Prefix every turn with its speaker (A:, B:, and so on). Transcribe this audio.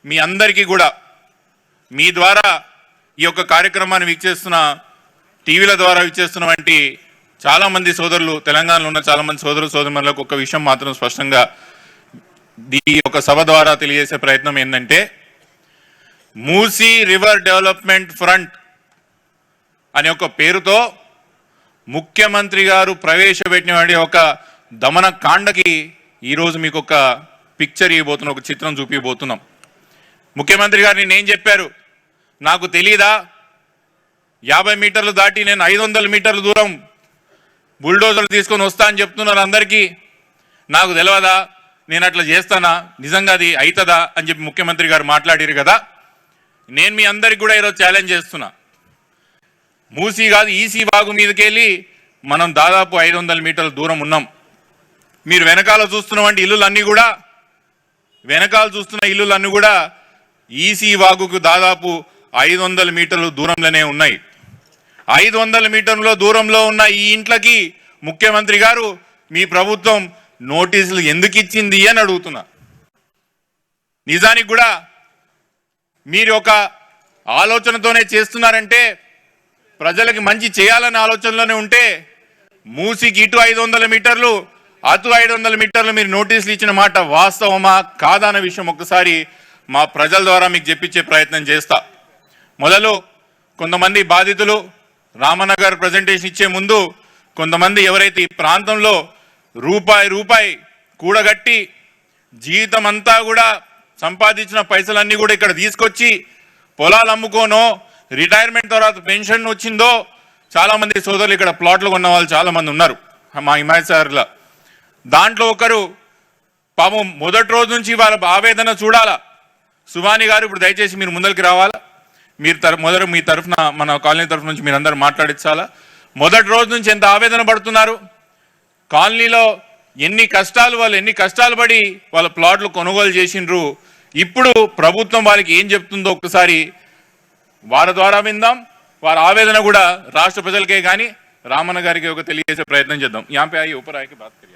A: మీ అందరికీ కూడా మీ ద్వారా ఈ యొక్క కార్యక్రమాన్ని వీక్షిస్తున్న టీవీల ద్వారా వీక్షిస్తున్న వంటి చాలామంది సోదరులు, తెలంగాణలో ఉన్న చాలామంది సోదరులకు ఒక విషయం మాత్రం స్పష్టంగా ఈ యొక్క సభ ద్వారా తెలియజేసే ప్రయత్నం ఏంటంటే, మూసీ రివర్ డెవలప్మెంట్ ఫ్రంట్ అనే ఒక పేరుతో ముఖ్యమంత్రి గారు ప్రవేశపెట్టిన ఒక దమన కాండకి ఈరోజు మీకు ఒక పిక్చర్ ఇవ్వబోతున్నాం, ఒక చిత్రం చూపించబోతున్నాం. ముఖ్యమంత్రి గారు నేనేం చెప్పారు, నాకు తెలీదా 50 మీటర్లు దాటి నేను 500 మీటర్ల దూరం బుల్డోజర్లు తీసుకొని వస్తా అని చెప్తున్నారు అందరికీ, నాకు తెలియదా, నేను అట్లా చేస్తానా, నిజంగా అది అవుతుందా అని చెప్పి ముఖ్యమంత్రి గారు మాట్లాడారు కదా. నేను మీ అందరికి కూడా ఈరోజు ఛాలెంజ్ చేస్తున్నా, మూసీ కాదు ఈసీ వాగు మీదకి వెళ్ళి మనం దాదాపు 500 మీటర్ల దూరం ఉన్నాం. మీరు వెనకాల చూస్తున్నటువంటి ఇల్లులన్నీ కూడా ఈసీ వాగుకు దాదాపు 500 మీటర్ల దూరంలోనే ఉన్నాయి. 500 మీటర్ల దూరంలో ఉన్న ఈ ఇంట్లకి ముఖ్యమంత్రి గారు మీ ప్రభుత్వం నోటీసులు ఎందుకు ఇచ్చింది అని అడుగుతున్నా. నిజానికి కూడా మీరు ఒక ఆలోచనతోనే చేస్తున్నారంటే, ప్రజలకి మంచి చేయాలనే ఆలోచనలోనే ఉంటే మూసీకి ఇటు 500 మీటర్లు అటు 500 మీటర్లు మీరు నోటీసులు ఇచ్చిన మాట వాస్తవమా కాదా అనే విషయం ఒక్కసారి మా ప్రజల ద్వారా మీకు చెప్పించే ప్రయత్నం చేస్తా. మొదలు కొంతమంది బాధితులు రామనగర్ ప్రజెంటేషన్ ఇచ్చే ముందు కొంతమంది ఎవరైతే ఈ ప్రాంతంలో రూపాయి కూడగట్టి జీవితం అంతా కూడా సంపాదించిన పైసలన్నీ కూడా ఇక్కడ తీసుకొచ్చి పొలాలు అమ్ముకోనో రిటైర్మెంట్ తర్వాత పెన్షన్ వచ్చిందో చాలామంది సోదరులు ఇక్కడ ప్లాట్లు కొన్న వాళ్ళు చాలామంది ఉన్నారు మా హిమాయత్సాగర్లో. దాంట్లో ఒకరు పాపం మొదటి రోజు నుంచి వాళ్ళ ఆవేదన చూడాలా. సుభాని గారు ఇప్పుడు దయచేసి మీరు ముందరికి రావాలా, మీరు మీ తరఫున మన కాలనీ తరఫు నుంచి మీరు అందరూ మాట్లాడించాలా. మొదటి రోజు నుంచి ఎంత ఆవేదన పడుతున్నారు, కాలనీలో ఎన్ని కష్టాలు పడి వాళ్ళ ప్లాట్లు కొనుగోలు చేసిండ్రు. ఇప్పుడు ప్రభుత్వం వాళ్ళకి ఏం చెప్తుందో ఒక్కసారి వారి ద్వారా విందాం. వారి ఆవేదన కూడా రాష్ట్ర ప్రజలకే కానీ రామన్న గారికి ఒక తెలియజేసే ప్రయత్నం చేద్దాం. यहाँ पे आइए, ऊपर आके बात करिए.